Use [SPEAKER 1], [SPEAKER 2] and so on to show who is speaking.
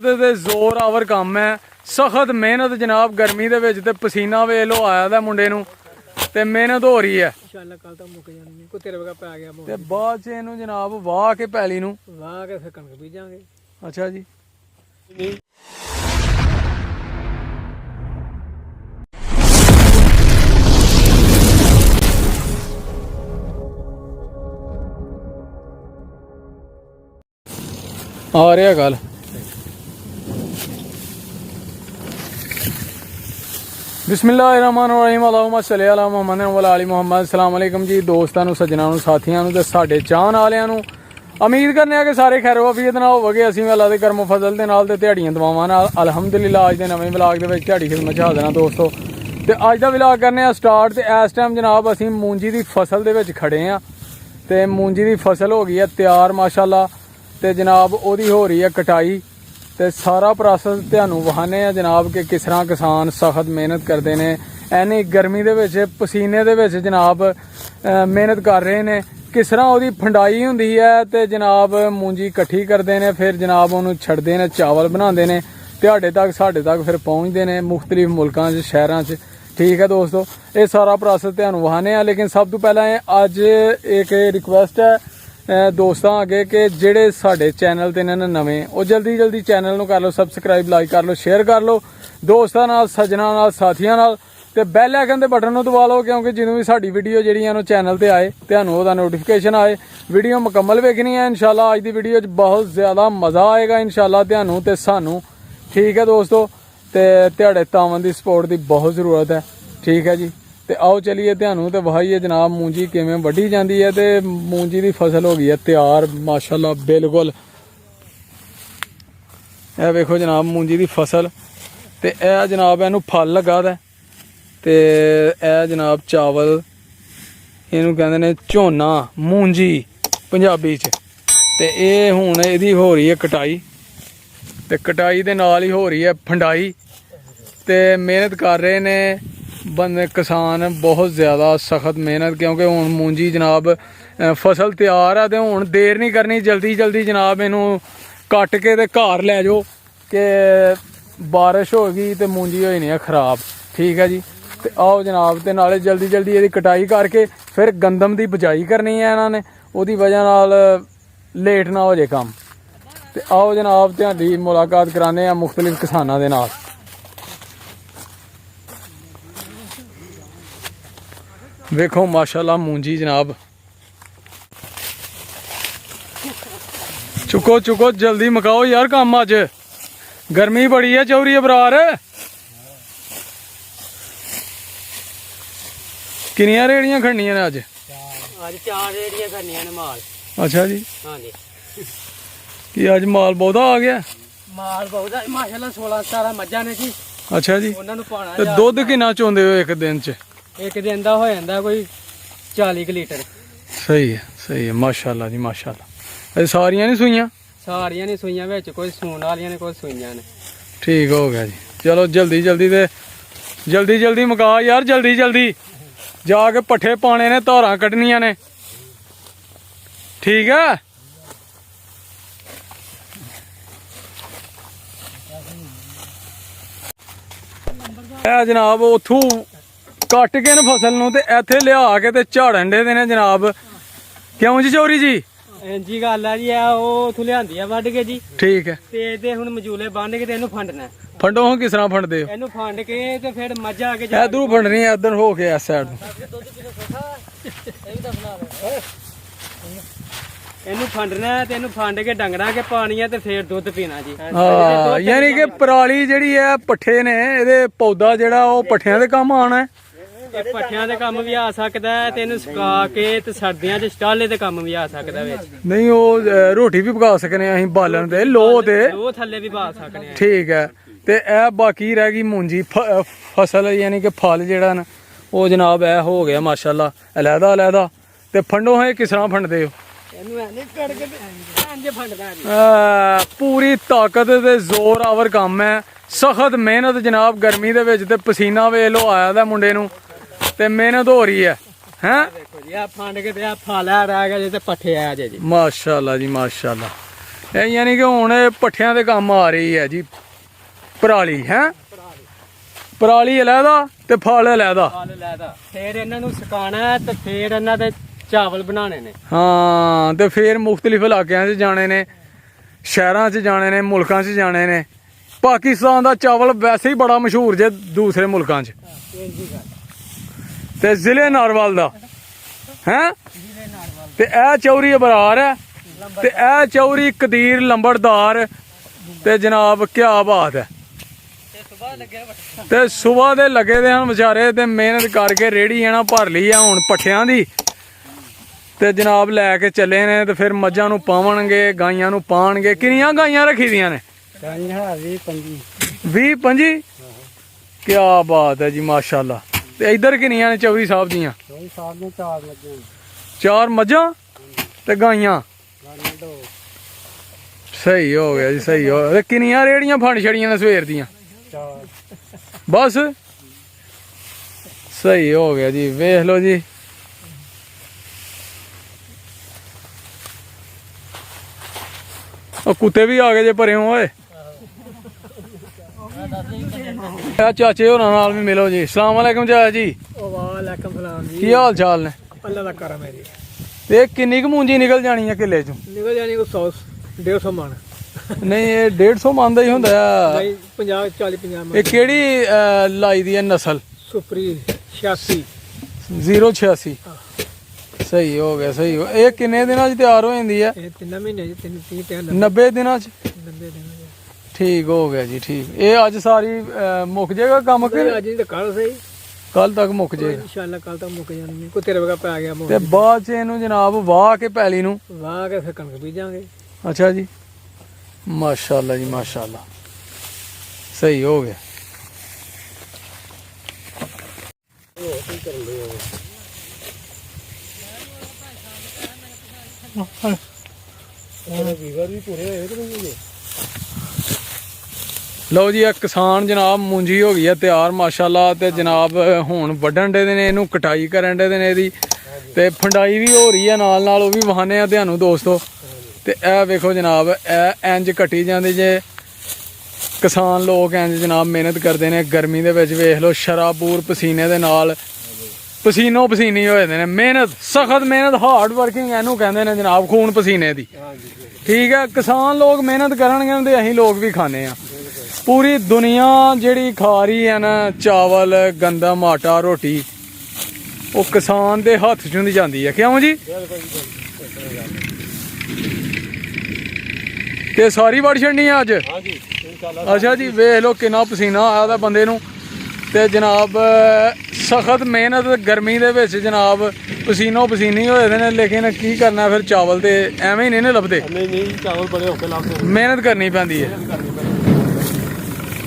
[SPEAKER 1] जोर आवर काम है, सख्त मेहनत जनाब। गर्मी दे विच ते पसीना वे लो आया दा मुंडे नूं ते मेहनत हो रही है। इंशाअल्लाह कल तक मुक जानी को तेरे वगा पै गया ते बाद च इहनूं जनाब वाह के पैली नूं वाह के फिर कणक बीजांगे। अच्छा जी आ रहा गल बिस्मिल्लाहिर्रहमानिर्रहीम अल्लाहुम्मा सल्ली अला मुहम्मद व अला आलि मुहम्मद। अस्सलाम वालेकुम जी दोस्तां नूं, सज्जनां नूं, साथियां नूं ते साडे चाहण वालियां नूं। उम्मीद करने आ कि सारे खैरो वफीयत नाल होवोगे। असीं अल्लाह दे करम फजल दे नाल ते दिहाड़ियां दुआवां नाल अल्हम्दुलिल्लाह अज दे नवें व्लॉग दे विच दिहाड़ी खिदमत च हाज़र हां दोस्तों। ते अज दा व्लॉग करने आ स्टार्ट। ते इस टाइम जनाब असीं मूंजी दी फसल दे विच खड़े आ ते मूंजी दी फसल हो गई है तैयार माशाअल्लाह। ते जनाब ओहदी हो रही है कटाई ते सारा प्रोसैस तुहानूं वखाने आ जनाब कि किस तरह किसान सख्त मेहनत करते हैं। एनी गर्मी दे विच पसीने दे विच जनाब मेहनत कर रहे हैं। किस तरह ओहदी फंडाई हुंदी है ते जनाब मूंजी इकट्ठी करते हैं, फिर जनाब उहनूं छड्डदे ने, चावल बनाते हैं, तुहाडे तक साडे तक फिर पहुँचते हैं मुख्तलिफ मुल्कां च शहरां च। ठीक है दोस्तों, ये सारा प्रोसैस तुहानूं वखाने आ। लेकिन सब तो पहला अज एक रिक्वेस्ट है दोस्तों अगे कि जेड़े साडे चैनल ते ने नवें वो जल्दी जल्दी चैनल नूं कर लो सबसक्राइब, लाइक कर लो, शेयर कर लो दोस्तां नाल, सज्जनां नाल, साथियां नाल। ते बैल आइकन दे बटन नूं दबा लो क्योंकि जिदों भी साडी वीडियो जिहड़ियां नो चैनल ते आए तुहानूं ओहदा नोटिफिकेशन आए। वीडियो मुकम्मल वेखनी है इंशाअल्लाह। अज दी वीडियो च बहुत ज़्यादा मज़ा आएगा इंशाअल्लाह तुहानूं ते सानूं। ठीक है दोस्तों, ते तुहाडे तावन दी सपोर्ट दी बहुत ज़रूरत है। ठीक है जी, ते आओ चलिए तुहानूं ते वहाइए जनाब मूंजी किवें वड्ढी जांदी है। ते मूंजी दी फसल हो गई है तैयार माशाअल्लाह बिल्कुल। ए वेखो जनाब मूंजी दी फसल ते ए जनाब इहनूं फल लगा दा ते ए जनाब चावल इहनूं कहंदे ने झोना मूंजी पंजाबी च। ते ये हुण इहदी हो रही है कटाई ते कटाई दे नाल ही हो रही है फंडाई। ते मेहनत कर रहे ने बंदे किसान बहुत ज़्यादा सख्त मेहनत, क्योंकि हुण मूंजी जनाब फसल तैयार है। तो हुण देर नहीं करनी, जल्दी जल्दी जनाब इनू कट के ते घर लै जाओ कि बारिश होगी तो मूंजी होई नहीं है खराब। ठीक है जी, तो आओ जनाब ते नाले जल्दी जल्दी ये कटाई करके फिर गंदम की बिजाई करनी है इन्होंने, उसकी वजह नाल लेट ना हो जाए काम। तो आओ जनाब तुहाडी मुलाकात कराने आ मुख्तलिफ किसानां दे नाल। वेखो माशाअल्लाह मूंजी जनाब, चुको चुको जल्दी मकाओ यार काम, अज गर्मी बड़ी है चौरी अबरार। किनिया रेड़ियां खड़नियां ने अज?
[SPEAKER 2] अज 4 रेड़ियां खड़नियां ने माल।
[SPEAKER 1] अच्छा जी,
[SPEAKER 2] हां जी।
[SPEAKER 1] कि अज माल बहुता आ गया?
[SPEAKER 2] माल बहुत है माशाल्लाह। 16-17 मज्जां ने जी।
[SPEAKER 1] अच्छा जी,
[SPEAKER 2] उन्हां नूं पाना
[SPEAKER 1] ते दुध किन्ना चोंदे हो एक दिन च?
[SPEAKER 2] एक दिन दा हो जांदा कोई 40 लीटर।
[SPEAKER 1] सही है माशाल्लाह जी माशाल्लाह। ये सारियां नहीं सूइयां?
[SPEAKER 2] सारियां नहीं सूइयां, विच कोई सून वालियां ने कोई सूइयां ने।
[SPEAKER 1] ठीक हो गया जी। चलो जल्दी जल्दी ते जल्दी जल्दी मुका यार, जल्दी जल्दी जाके पट्ठे पाने ने, धारां कड्ढनियां ने। ठीक है, ए जनाब उथों कट के न फसल नूं ते इत्थे लिया के ते झाड़न दे ने जनाब। क्यों जी चौरी जी?
[SPEAKER 2] जी गल है जी, ਉਹ ਉਥੋਂ ਲਿਆਂਦੀ ਆ ਵੱਢ ਕੇ ਜੀ।
[SPEAKER 1] ठीक है,
[SPEAKER 2] ਤੇ ਇਹਦੇ ਹੁਣ ਮਜੂਲੇ ਬੰਨ ਕੇ ਤੇ ਇਹਨੂੰ ਫੰਡਣਾ।
[SPEAKER 1] फंडो हो किस तरह फंडदे हो?
[SPEAKER 2] ਇਹਨੂੰ ਫੰਡ ਕੇ ਤੇ ਫਿਰ ਮੱਝ ਆ ਕੇ
[SPEAKER 1] इधरों फंडनी है, इधर हो के इस साइड।
[SPEAKER 2] ਇਹਨੂੰ ਫੰਡਣਾ ਤੇ ਇਹਨੂੰ ਫੰਡ ਕੇ ਡੰਗਰਾਂ ਕੇ ਪਾਣੀ ਆ ਤੇ ਫਿਰ ਦੁੱਧ ਪੀਣਾ ਜੀ।
[SPEAKER 1] ਹਾਂ ਯਾਨੀ ਕਿ ਪਰਾਲੀ ਜਿਹੜੀ ਹੈ ਪੱਠੇ ਨੇ, ਇਹਦੇ ਪੌਦਾ ਜਿਹੜਾ ਉਹ ਪੱਠਿਆਂ ਦੇ ਕੰਮ ਆਉਣਾ ਹੈ।
[SPEAKER 2] ਇਹ ਪੱਠਿਆਂ ਦੇ ਕੰਮ ਵੀ ਆ ਸਕਦਾ ਹੈ ਤੇ ਇਹਨੂੰ ਸੁਕਾ ਕੇ ਤੇ ਸਰਦੀਆਂ 'ਚ ਸਟਾਲੇ ਦੇ ਕੰਮ ਵੀ ਆ ਸਕਦਾ ਵਿੱਚ।
[SPEAKER 1] ਨਹੀਂ ਉਹ ਰੋਟੀ ਵੀ ਪਕਾ ਸਕਨੇ ਆ ਅਸੀਂ ਬਾਲਣ ਤੇ ਲੋਹ ਤੇ,
[SPEAKER 2] ਉਹ ਥੱਲੇ ਵੀ ਪਾ ਸਕਨੇ ਆ।
[SPEAKER 1] ਠੀਕ ਹੈ। ਤੇ ਇਹ ਬਾਕੀ ਰਹਿ ਗਈ ਮੂੰਜੀ ਫਸਲ, ਯਾਨੀ ਕਿ ਫਲ ਜਿਹੜਾ ਨਾ ਉਹ ਜਨਾਬ ਇਹ ਹੋ ਗਿਆ ਮਾਸ਼ਾਅੱਲਾ ਅਲੱਗਾ ਅਲੱਗਾ। ਤੇ ਫੰਡੋ ਹੈ ਕਿਸ ਤਰ੍ਹਾਂ ਫੰਡਦੇ ਹੋ?
[SPEAKER 2] ਇਹਨੂੰ ਐਨੇ ਕੱਢ ਕੇ ਇੰਜ ਫੰਡਦਾ ਜੀ।
[SPEAKER 1] ਪੂਰੀ ਤਾਕਤ ਤੇ ਜ਼ੋਰ ਆਵਰ ਕੰਮ ਹੈ, ਸਖਤ ਮਿਹਨਤ ਜਨਾਬ। ਗਰਮੀ ਦੇ ਵਿੱਚ ਤੇ ਪਸੀਨਾ ਵੇ ਲੋ ਆਇਆ ਦਾ ਮੁੰਡੇ ਨੂੰ ਤੇ ਮਿਹਨਤ ਹੋ ਰਹੀ ਹੈ। हैं
[SPEAKER 2] देखो जी आप फांड के आप फाला रह गया जैसे पट्ठे आ जाए जी
[SPEAKER 1] माशाल्लाह जी माशाल्लाह। ਇਹ ਯਾਨੀ ਕਿ ਹੁਣ ਇਹ ਪੱਠਿਆਂ ਦੇ ਕੰਮ ਆ ਰਹੀ ਹੈ ਜੀ ਪਰਾਲੀ ਹੈ। ਪਰਾਲੀ ਅਲੱਗਾ ਤੇ ਫਲ ਅਲੱਗਾ।
[SPEAKER 2] ਫਲ ਲੈਦਾ ਫੇਰ ਇਹਨਾਂ ਨੂੰ ਸੁਕਾਣਾ ਤੇ ਫੇਰ ਇਹਨਾਂ ਦੇ ਚਾਵਲ ਬਣਾਉਣੇ ਨੇ।
[SPEAKER 1] ਹਾਂ ਤੇ ਫੇਰ ਮੁਖਤਲਿਫ ਇਲਾਕਿਆਂ 'ਚ ਜਾਣੇ ਨੇ, ਸ਼ਹਿਰਾਂ 'ਚ ਜਾਣੇ ਨੇ, ਮੁਲਕਾਂ 'ਚ ਜਾਣੇ ਨੇ। ਪਾਕਿਸਤਾਨ ਦਾ ਚਾਵਲ ਵੈਸੇ ਹੀ ਬੜਾ ਮਸ਼ਹੂਰ ਜੇ ਦੂਸਰੇ ਮੁਲਕਾਂ 'ਚ। ਤੇ ਜ਼ਿਲ੍ਹੇ ਨਾਰਵਲ ਦਾ ਹੈ ਤੇ ਇਹ ਚੌਰੀ ਅਬਰਾਰ ਹੈ ਤੇ ਇਹ ਚੌਰੀ ਕਦੀਰ ਲੰਬੜਦਾਰ ਤੇ ਜਨਾਬ ਕਿਆ ਬਾਤ ਹੈ। ਤੇ ਸੁਬਾਹ ਦੇ ਲੱਗੇ ਦੇ ਹਨ ਵਿਚਾਰੇ ਤੇ ਮਿਹਨਤ ਕਰਕੇ ਰੇੜੀ ਇਹਨਾਂ ਭਰ ਲਈ ਆ ਹੁਣ ਪੱਠਿਆਂ ਦੀ ਤੇ ਜਨਾਬ ਲੈ ਕੇ ਚੱਲੇ ਨੇ ਤੇ ਫਿਰ ਮੱਝਾਂ ਨੂੰ ਪਾਵਣਗੇ, ਗਾਈਆਂ ਨੂੰ ਪਾਣਗੇ। ਕਿੰਨੀਆਂ ਗਾਈਆਂ ਰੱਖੀ ਦੀਆਂ ਨੇ? 20-25। ਕਿਆ ਬਾਤ ਹੈ ਜੀ ਮਾਸ਼ਾਅੱਲਾ। ਤੇ ਇੱਧਰ ਕਿੰਨੀਆਂ ਨੇ ਚੌਧਰੀ ਸਾਹਿਬ ਦੀਆਂ? 4 ਮੱਝਾਂ ਤੇ ਗਾਈਆਂ। ਸਹੀ ਹੋ ਗਿਆ ਜੀ, ਸਹੀ ਹੋ ਗਿਆ। ਤੇ ਕਿੰਨੀਆਂ ਰੇੜੀਆਂ ਫੰਡ ਛੜੀਆਂ ਨੇ ਸਵੇਰ ਦੀਆਂ? ਬਸ ਸਹੀ ਹੋ ਗਿਆ ਜੀ। ਵੇਖ ਲਓ ਜੀ ਉਹ ਕੁੱਤੇ ਵੀ ਆ ਗਏ ਜੇ ਭਰੇ ਓਏ। ਚਾਚੇ ਹੋਰਾਂ ਨਾਲ ਵੀ ਮਿਲੋ ਜੀ। ਸਲਾਮ ਵਾਲੇਕਮ ਚਾਚਾ ਜੀ।
[SPEAKER 2] ਵਾਲੇਕਮ ਸਲਾਮ ਜੀ।
[SPEAKER 1] ਕੀ ਹਾਲ ਚਾਲ ਨੇ?
[SPEAKER 2] ਅੱਲਾ ਦਾ ਕਰਮ ਹੈ ਜੀ।
[SPEAKER 1] ਤੇ ਕਿੰਨੀ ਕੁ ਮੂੰਜੀ ਨਿਕਲ ਜਾਣੀ ਹੈ ਕਿੱਲੇ ਚੋਂ?
[SPEAKER 2] ਨਿਕਲ ਜਾਣੀ ਕੋ 100-150 ਮਣ।
[SPEAKER 1] ਨਹੀਂ ਇਹ 150 ਮਣ ਦਾ ਹੀ ਹੁੰਦਾ ਆ।
[SPEAKER 2] ਨਹੀਂ 50-40-50 ਮਣ।
[SPEAKER 1] ਇਹ ਕਿਹੜੀ ਲਾਈ ਦੀ ਹੈ ਨਸਲ?
[SPEAKER 2] ਸੁਪਰੀ 86
[SPEAKER 1] 086। ਸਹੀ ਹੋ ਗਿਆ, ਸਹੀ ਹੋ। ਇਹ ਕਿੰਨੇ ਦਿਨਾਂ 'ਚ ਤਿਆਰ ਹੋ ਜਾਂਦੀ ਹੈ?
[SPEAKER 2] ਇਹ 3 ਮਹੀਨੇ ਜੀ, 30
[SPEAKER 1] 90 ਦਿਨਾਂ 'ਚ।
[SPEAKER 2] 90 ਦਿਨ।
[SPEAKER 1] ਠੀਕ ਹੋ ਗਿਆ ਜੀ, ਠੀਕ। ਇਹ ਅੱਜ ਸਾਰੀ ਮੁੱਕ ਜਾਏਗਾ ਕੰਮ ਕਿ
[SPEAKER 2] ਅੱਜ ਹੀ ਤਾਂ ਕੱਲ ਸਹੀ,
[SPEAKER 1] ਕੱਲ ਤੱਕ ਮੁੱਕ ਜਾਏਗਾ?
[SPEAKER 2] ਇਨਸ਼ਾਅੱਲਾ ਕੱਲ ਤੱਕ ਮੁੱਕ ਜਾਣੀ। ਕੋਈ ਤੇਰੇ ਵਗਾ ਪੈ ਗਿਆ
[SPEAKER 1] ਤੇ ਬਾਅਦ 'ਚ ਇਹਨੂੰ ਜਨਾਬ ਵਾਹ ਕੇ ਪੈਲੀ ਨੂੰ
[SPEAKER 2] ਵਾਹ ਕੇ ਫਿਰ ਕਣਕ ਬੀਜਾਂਗੇ।
[SPEAKER 1] ਅੱਛਾ ਜੀ, ਮਾਸ਼ਾਅੱਲਾ ਜੀ ਮਾਸ਼ਾਅੱਲਾ। ਸਹੀ ਹੋ ਗਿਆ। ਲਓ ਜੀ ਇਹ ਕਿਸਾਨ ਜਨਾਬ ਮੂੰਜੀ ਹੋ ਗਈ ਹੈ ਤਿਆਰ ਮਾਸ਼ਾਅੱਲਾ। ਤੇ ਜਨਾਬ ਹੁਣ ਵੱਢਣ ਦੇ ਨੇ ਇਹਨੂੰ, ਕਟਾਈ ਕਰਨ ਦੇ ਨੇ ਇਹਦੀ ਤੇ ਫੰਡਾਈ ਵੀ ਹੋ ਰਹੀ ਹੈ ਨਾਲ ਨਾਲ। ਉਹ ਵੀ ਵਹਾਨੇ ਆ ਤੁਹਾਨੂੰ ਦੋਸਤੋ। ਤੇ ਇਹ ਵੇਖੋ ਜਨਾਬ ਇਹ ਇੰਜ ਕੱਟੀ ਜਾਂਦੀ ਜੇ। ਕਿਸਾਨ ਲੋਕ ਇੰਜ ਜਨਾਬ ਮਿਹਨਤ ਕਰਦੇ ਨੇ ਗਰਮੀ ਦੇ ਵਿੱਚ। ਵੇਖ ਲਓ ਸ਼ਰਾਬੂਰ ਪਸੀਨੇ ਦੇ ਨਾਲ ਪਸੀਨੋ ਪਸੀਨੀ ਹੋਏ ਨੇ। ਮਿਹਨਤ, ਸਖਤ ਮਿਹਨਤ, ਹਾਰਡ ਵਰਕਿੰਗ ਇਹਨੂੰ ਕਹਿੰਦੇ ਨੇ ਜਨਾਬ, ਖੂਨ ਪਸੀਨੇ ਦੀ। ਠੀਕ ਹੈ, ਕਿਸਾਨ ਲੋਕ ਮਿਹਨਤ ਕਰਨਗੇ ਤੇ ਅਸੀਂ ਲੋਕ ਵੀ ਖਾਣੇ ਆ। ਪੂਰੀ ਦੁਨੀਆ ਜਿਹੜੀ ਖਾ ਰਹੀ ਹੈ ਨਾ ਚਾਵਲ, ਗੰਦਮ, ਆਟਾ, ਰੋਟੀ, ਉਹ ਕਿਸਾਨ ਦੇ ਹੱਥ 'ਚੋਂ ਦੀ ਜਾਂਦੀ ਹੈ। ਕਿਉਂ ਜੀ? ਤੇ ਸਾਰੀ ਵੜ ਛੱਡਣੀ ਆ ਅੱਜ? ਅੱਛਾ ਜੀ, ਵੇਖ ਲਓ ਕਿੰਨਾ ਪਸੀਨਾ ਆਇਆ ਦਾ ਬੰਦੇ ਨੂੰ। ਤੇ ਜਨਾਬ ਸਖਤ ਮਿਹਨਤ ਗਰਮੀ ਦੇ ਵਿੱਚ ਜਨਾਬ ਪਸੀਨੋ ਪਸੀਨੀ ਹੋਏ ਦੇ ਨੇ। ਲੇਕਿਨ ਕੀ ਕਰਨਾ ਫਿਰ, ਚਾਵਲ ਤੇ ਐਵੇਂ ਹੀ ਨਹੀਂ ਲੱਭਦੇ।
[SPEAKER 2] ਨਹੀਂ ਚਾਵਲ ਬੜੇ ਔਖੇ ਲੱਗਦੇ।
[SPEAKER 1] ਮਿਹਨਤ ਕਰਨੀ ਪੈਂਦੀ ਹੈ।